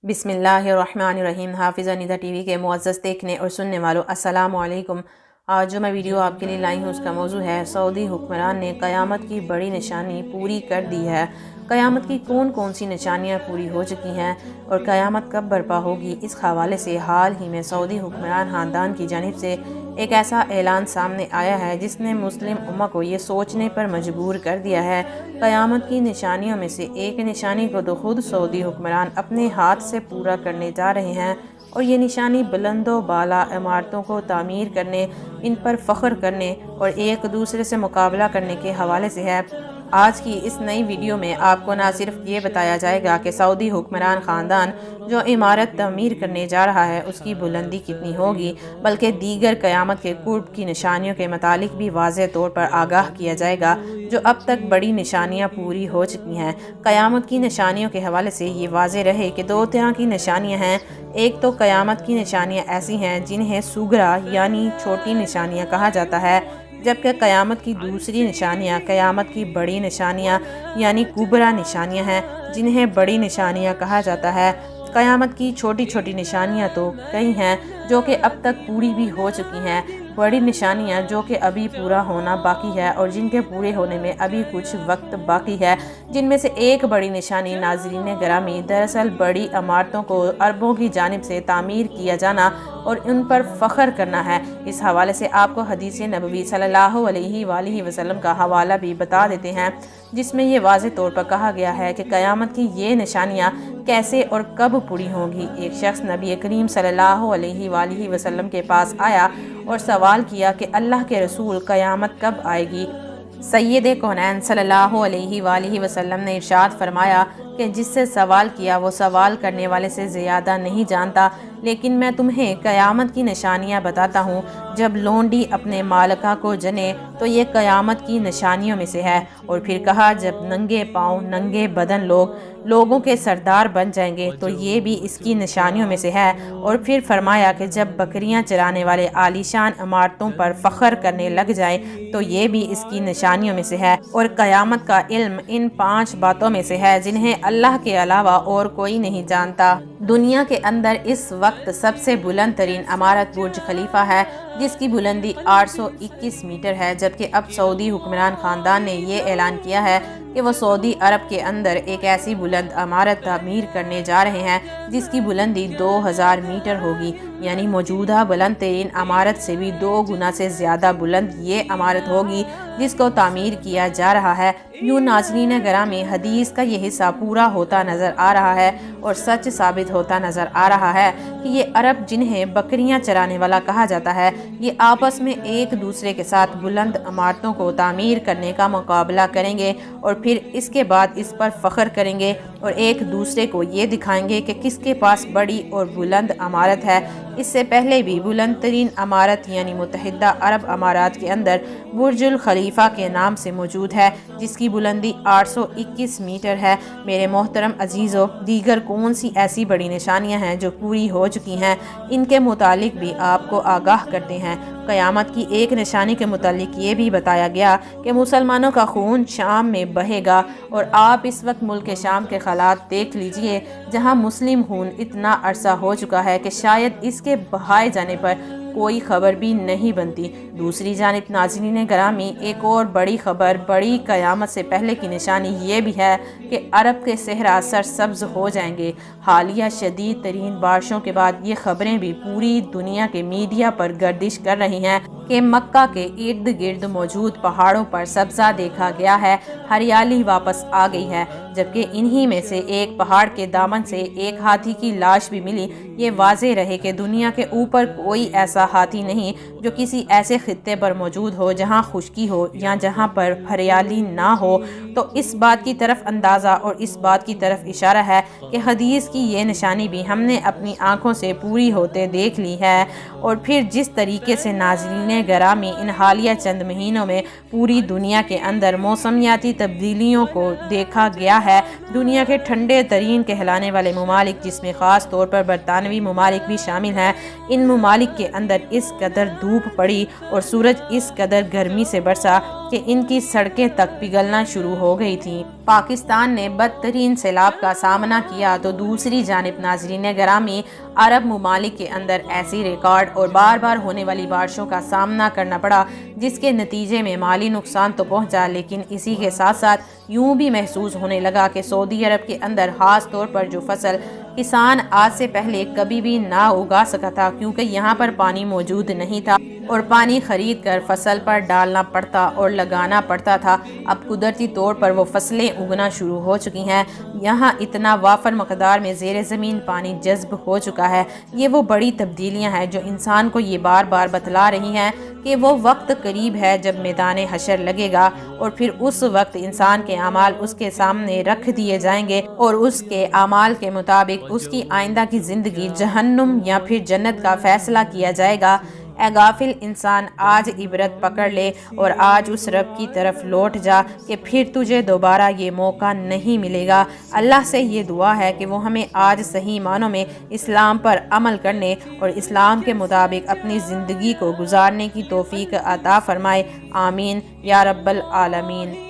بسم اللہ الرحمن الرحیم۔ حافظہ ندیٰ ٹی وی کے معزز دیکھنے اور سننے والوں السلام علیکم۔ آج جو میں ویڈیو آپ کے لیے لائی ہوں اس کا موضوع ہے سعودی حکمران نے قیامت کی بڑی نشانی پوری کر دی ہے۔ قیامت کی کون کون سی نشانیاں پوری ہو چکی ہیں اور قیامت کب برپا ہوگی، اس حوالے سے حال ہی میں سعودی حکمران خاندان کی جانب سے ایک ایسا اعلان سامنے آیا ہے جس نے مسلم امہ کو یہ سوچنے پر مجبور کر دیا ہے۔ قیامت کی نشانیوں میں سے ایک نشانی کو تو خود سعودی حکمران اپنے ہاتھ سے پورا کرنے جا رہے ہیں، اور یہ نشانی بلند و بالا عمارتوں کو تعمیر کرنے، ان پر فخر کرنے اور ایک دوسرے سے مقابلہ کرنے کے حوالے سے ہے۔ آج کی اس نئی ویڈیو میں آپ کو نہ صرف یہ بتایا جائے گا کہ سعودی حکمران خاندان جو عمارت تعمیر کرنے جا رہا ہے اس کی بلندی کتنی ہوگی، بلکہ دیگر قیامت کے قرب کی نشانیوں کے متعلق بھی واضح طور پر آگاہ کیا جائے گا جو اب تک بڑی نشانیاں پوری ہو چکی ہیں۔ قیامت کی نشانیوں کے حوالے سے یہ واضح رہے کہ دو طرح کی نشانیاں ہیں۔ ایک تو قیامت کی نشانیاں ایسی ہیں جنہیں صغریٰ یعنی چھوٹی نشانیاں کہا جاتا ہے، جبکہ قیامت کی دوسری نشانیاں قیامت کی بڑی نشانیاں یعنی کبریٰ نشانیاں ہیں، جنہیں بڑی نشانیاں کہا جاتا ہے۔ قیامت کی چھوٹی چھوٹی نشانیاں تو کئی ہیں جو کہ اب تک پوری بھی ہو چکی ہیں، بڑی نشانیاں جو کہ ابھی پورا ہونا باقی ہے اور جن کے پورے ہونے میں ابھی کچھ وقت باقی ہے۔ جن میں سے ایک بڑی نشانی ناظرین گرامی دراصل بڑی عمارتوں کو عربوں کی جانب سے تعمیر کیا جانا اور ان پر فخر کرنا ہے۔ اس حوالے سے آپ کو حدیث نبوی صلی اللہ علیہ وآلہ وسلم کا حوالہ بھی بتا دیتے ہیں، جس میں یہ واضح طور پر کہا گیا ہے کہ قیامت کی یہ نشانیاں کیسے اور کب پوری ہوں گی۔ ایک شخص نبی کریم صلی اللہ علیہ وآلہ وسلم کے پاس آیا اور سوال کیا کہ اللہ کے رسول قیامت کب آئے گی؟ سید کونین صلی اللہ علیہ وآلہ وسلم نے ارشاد فرمایا کہ جس سے سوال کیا وہ سوال کرنے والے سے زیادہ نہیں جانتا، لیکن میں تمہیں قیامت کی نشانیاں بتاتا ہوں۔ جب لونڈی اپنے مالکہ کو جنے تو یہ قیامت کی نشانیوں میں سے ہے۔ اور پھر کہا جب ننگے پاؤں ننگے بدن لوگوں کے سردار بن جائیں گے تو یہ بھی اس کی نشانیوں میں سے ہے۔ اور پھر فرمایا کہ جب بکریاں چرانے والے عالیشان عمارتوں پر فخر کرنے لگ جائیں تو یہ بھی اس کی نشانیوں میں سے ہے۔ اور قیامت کا علم ان 5 باتوں میں سے ہے جنہیں اللہ کے علاوہ اور کوئی نہیں جانتا۔ دنیا کے اندر اس وقت سب سے بلند ترین عمارت برج خلیفہ ہے جس کی بلندی 821 میٹر ہے، جبکہ اب سعودی حکمران خاندان نے یہ اعلان کیا ہے کہ وہ سعودی عرب کے اندر ایک ایسی بلند عمارت تعمیر کرنے جا رہے ہیں جس کی بلندی 2000 میٹر ہوگی، یعنی موجودہ بلند ترین عمارت سے بھی 2 گنا سے زیادہ بلند یہ عمارت ہوگی جس کو تعمیر کیا جا رہا ہے۔ یوں ناظرین گرامی حدیث کا یہ حصہ پورا ہوتا نظر آ رہا ہے اور سچ ثابت ہوتا نظر آ رہا ہے کہ یہ عرب جنہیں بکریاں چرانے والا کہا جاتا ہے، یہ آپس میں ایک دوسرے کے ساتھ بلند عمارتوں کو تعمیر کرنے کا مقابلہ کریں گے اور پھر اس کے بعد اس پر فخر کریں گے اور ایک دوسرے کو یہ دکھائیں گے کہ کس کے پاس بڑی اور بلند عمارت ہے۔ اس سے پہلے بھی بلند ترین عمارت یعنی متحدہ عرب امارات کے اندر برج الخلیفہ کے نام سے موجود ہے جس کی بلندی 821 میٹر ہے۔ میرے محترم عزیزو، دیگر کون سی ایسی بڑی نشانیاں ہیں جو پوری ہو چکی ہیں، ان کے متعلق بھی آپ کو آگاہ کرتے ہیں۔ قیامت کی ایک نشانی کے متعلق یہ بھی بتایا گیا کہ مسلمانوں کا خون شام میں بہے گا، اور آپ اس وقت ملک شام کے حالات دیکھ لیجئے جہاں مسلم خون اتنا عرصہ ہو چکا ہے کہ شاید اس کے بہائے جانے پر کوئی خبر بھی نہیں بنتی۔ دوسری جانب ناظرین گرامی ایک اور بڑی خبر، بڑی قیامت سے پہلے کی نشانی یہ بھی ہے کہ عرب کے صحرا سرسبز ہو جائیں گے۔ حالیہ شدید ترین بارشوں کے بعد یہ خبریں بھی پوری دنیا کے میڈیا پر گردش کر رہی ہیں کہ مکہ کے ارد گرد موجود پہاڑوں پر سبزہ دیکھا گیا ہے، ہریالی واپس آ گئی ہے، جبکہ انہی میں سے ایک پہاڑ کے دامن سے ایک ہاتھی کی لاش بھی ملی۔ یہ واضح رہے کہ دنیا کے اوپر کوئی ایسا ہاتھی نہیں جو کسی ایسے خطے پر موجود ہو جہاں خشکی ہو یا جہاں پر ہریالی نہ ہو۔ تو اس بات کی طرف اندازہ اور اس بات کی طرف اشارہ ہے کہ حدیث کی یہ نشانی بھی ہم نے اپنی آنکھوں سے پوری ہوتے دیکھ لی ہے۔ اور پھر جس طریقے سے ناظرین گرامی ان حالیہ چند مہینوں میں پوری دنیا کے اندر موسمیاتی تبدیلیوں کو دیکھا گیا ہے، دنیا کے ٹھنڈے ترین کہلانے والے ممالک جس میں خاص طور پر برطانوی ممالک بھی شامل ہیں، ان ممالک کے اندر اس قدر دھوپ پڑی اور سورج اس قدر گرمی سے برسا کہ ان کی سڑکیں تک پگھلنا شروع ہو گئی تھیں۔ پاکستان نے بدترین سیلاب کا سامنا کیا تو دوسری جانب ناظرین گرامی عرب ممالک کے اندر ایسی ریکارڈ اور بار بار ہونے والی بارشوں کا سامنا کرنا پڑا جس کے نتیجے میں مالی نقصان تو پہنچا، لیکن اسی کے ساتھ ساتھ یوں بھی محسوس ہونے لگا کہ سعودی عرب کے اندر خاص طور پر جو فصل کسان آج سے پہلے کبھی بھی نہ اگا سکا تھا کیونکہ یہاں پر پانی موجود نہیں تھا اور پانی خرید کر فصل پر ڈالنا پڑتا اور لگانا پڑتا تھا، اب قدرتی طور پر وہ فصلیں اگنا شروع ہو چکی ہیں۔ یہاں اتنا وافر مقدار میں زیر زمین پانی جذب ہو چکا ہے۔ یہ وہ بڑی تبدیلیاں ہیں جو انسان کو یہ بار بار بتلا رہی ہیں کہ وہ وقت قریب ہے جب میدان حشر لگے گا اور پھر اس وقت انسان کے اعمال اس کے سامنے رکھ دیے جائیں گے اور اس کے اعمال کے مطابق اس کی آئندہ کی زندگی جہنم یا پھر جنت کا فیصلہ کیا جائے گا۔ اے غافل انسان، آج عبرت پکڑ لے اور آج اس رب کی طرف لوٹ جا کہ پھر تجھے دوبارہ یہ موقع نہیں ملے گا۔ اللہ سے یہ دعا ہے کہ وہ ہمیں آج صحیح معنوں میں اسلام پر عمل کرنے اور اسلام کے مطابق اپنی زندگی کو گزارنے کی توفیق عطا فرمائے۔ آمین یا رب العالمین۔